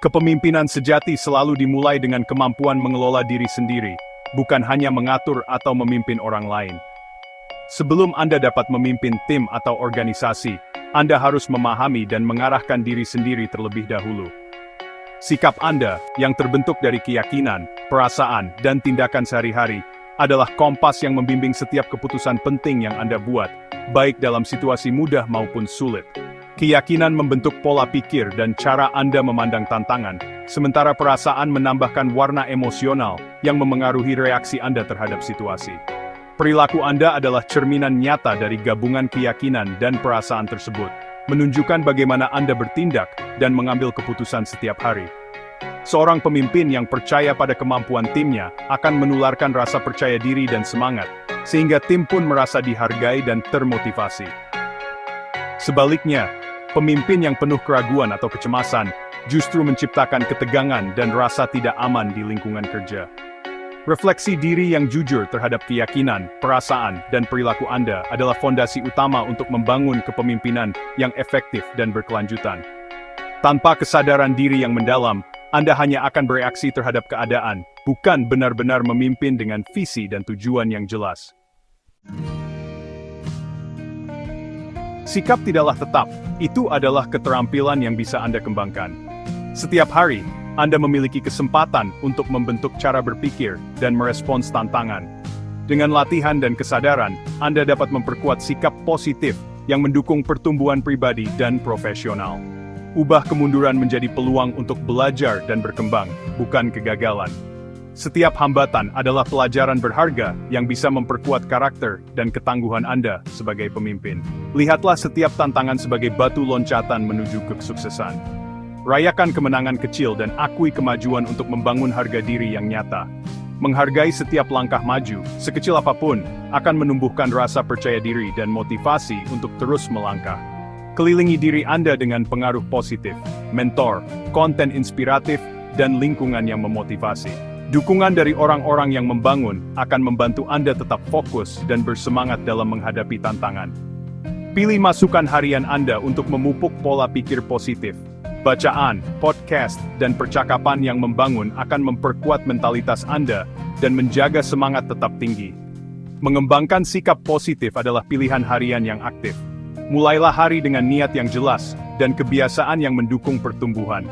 Kepemimpinan sejati selalu dimulai dengan kemampuan mengelola diri sendiri, bukan hanya mengatur atau memimpin orang lain. Sebelum Anda dapat memimpin tim atau organisasi, Anda harus memahami dan mengarahkan diri sendiri terlebih dahulu. Sikap Anda, yang terbentuk dari keyakinan, perasaan, dan tindakan sehari-hari, adalah kompas yang membimbing setiap keputusan penting yang Anda buat, baik dalam situasi mudah maupun sulit. Keyakinan membentuk pola pikir dan cara Anda memandang tantangan, sementara perasaan menambahkan warna emosional yang memengaruhi reaksi Anda terhadap situasi. Perilaku Anda adalah cerminan nyata dari gabungan keyakinan dan perasaan tersebut, menunjukkan bagaimana Anda bertindak dan mengambil keputusan setiap hari. Seorang pemimpin yang percaya pada kemampuan timnya akan menularkan rasa percaya diri dan semangat, sehingga tim pun merasa dihargai dan termotivasi. Sebaliknya, pemimpin yang penuh keraguan atau kecemasan justru menciptakan ketegangan dan rasa tidak aman di lingkungan kerja. Refleksi diri yang jujur terhadap keyakinan, perasaan, dan perilaku Anda adalah fondasi utama untuk membangun kepemimpinan yang efektif dan berkelanjutan. Tanpa kesadaran diri yang mendalam, Anda hanya akan bereaksi terhadap keadaan, bukan benar-benar memimpin dengan visi dan tujuan yang jelas. Sikap tidaklah tetap, itu adalah keterampilan yang bisa Anda kembangkan. Setiap hari, Anda memiliki kesempatan untuk membentuk cara berpikir dan merespons tantangan. Dengan latihan dan kesadaran, Anda dapat memperkuat sikap positif yang mendukung pertumbuhan pribadi dan profesional. Ubah kemunduran menjadi peluang untuk belajar dan berkembang, bukan kegagalan. Setiap hambatan adalah pelajaran berharga yang bisa memperkuat karakter dan ketangguhan Anda sebagai pemimpin. Lihatlah setiap tantangan sebagai batu loncatan menuju kesuksesan. Rayakan kemenangan kecil dan akui kemajuan untuk membangun harga diri yang nyata. Menghargai setiap langkah maju, sekecil apapun, akan menumbuhkan rasa percaya diri dan motivasi untuk terus melangkah. Kelilingi diri Anda dengan pengaruh positif, mentor, konten inspiratif, dan lingkungan yang memotivasi. Dukungan dari orang-orang yang membangun akan membantu Anda tetap fokus dan bersemangat dalam menghadapi tantangan. Pilih masukan harian Anda untuk memupuk pola pikir positif. Bacaan, podcast, dan percakapan yang membangun akan memperkuat mentalitas Anda dan menjaga semangat tetap tinggi. Mengembangkan sikap positif adalah pilihan harian yang aktif. Mulailah hari dengan niat yang jelas dan kebiasaan yang mendukung pertumbuhan,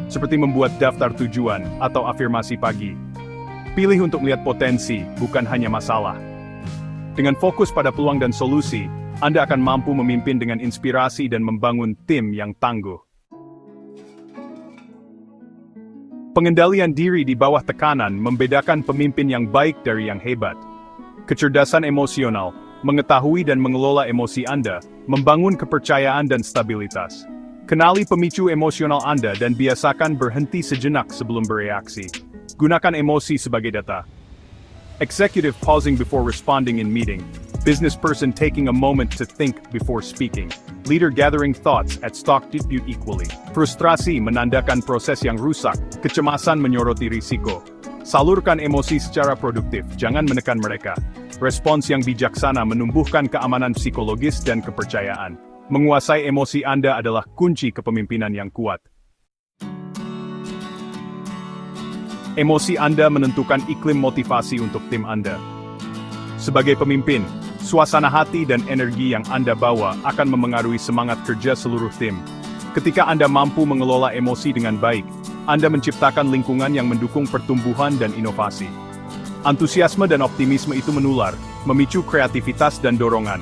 seperti membuat daftar tujuan atau afirmasi pagi. Pilih untuk melihat potensi, bukan hanya masalah. Dengan fokus pada peluang dan solusi, Anda akan mampu memimpin dengan inspirasi dan membangun tim yang tangguh. Pengendalian diri di bawah tekanan membedakan pemimpin yang baik dari yang hebat. Kecerdasan emosional, mengetahui dan mengelola emosi Anda, membangun kepercayaan dan stabilitas. Kenali pemicu emosional Anda dan biasakan berhenti sejenak sebelum bereaksi. Gunakan emosi sebagai data. Executive pausing before responding in meeting. Business person taking a moment to think before speaking. Leader gathering thoughts at stock dispute equally. Frustrasi menandakan proses yang rusak, kecemasan menyoroti risiko. Salurkan emosi secara produktif, jangan menekan mereka. Respons yang bijaksana menumbuhkan keamanan psikologis dan kepercayaan. Menguasai emosi Anda adalah kunci kepemimpinan yang kuat. Emosi Anda menentukan iklim motivasi untuk tim Anda. Sebagai pemimpin, suasana hati dan energi yang Anda bawa akan memengaruhi semangat kerja seluruh tim. Ketika Anda mampu mengelola emosi dengan baik, Anda menciptakan lingkungan yang mendukung pertumbuhan dan inovasi. Antusiasme dan optimisme itu menular, memicu kreativitas dan dorongan.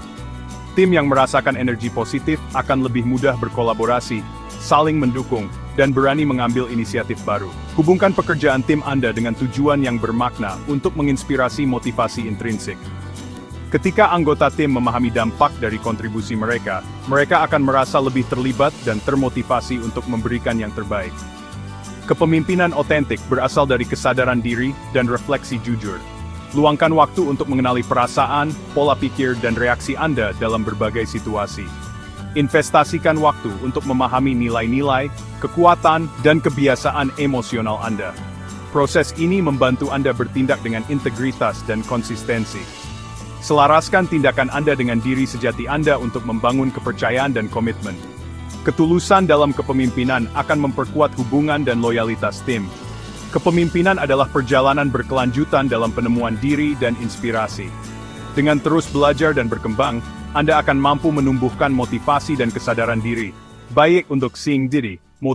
Tim yang merasakan energi positif akan lebih mudah berkolaborasi, saling mendukung, dan berani mengambil inisiatif baru. Hubungkan pekerjaan tim Anda dengan tujuan yang bermakna untuk menginspirasi motivasi intrinsik. Ketika anggota tim memahami dampak dari kontribusi mereka, mereka akan merasa lebih terlibat dan termotivasi untuk memberikan yang terbaik. Kepemimpinan otentik berasal dari kesadaran diri dan refleksi jujur. Luangkan waktu untuk mengenali perasaan, pola pikir, dan reaksi Anda dalam berbagai situasi. Investasikan waktu untuk memahami nilai-nilai, kekuatan, dan kebiasaan emosional Anda. Proses ini membantu Anda bertindak dengan integritas dan konsistensi. Selaraskan tindakan Anda dengan diri sejati Anda untuk membangun kepercayaan dan komitmen. Ketulusan dalam kepemimpinan akan memperkuat hubungan dan loyalitas tim. Kepemimpinan adalah perjalanan berkelanjutan dalam penemuan diri dan inspirasi. Dengan terus belajar dan berkembang, Anda akan mampu menumbuhkan motivasi dan kesadaran diri, baik untuk Seeing Diri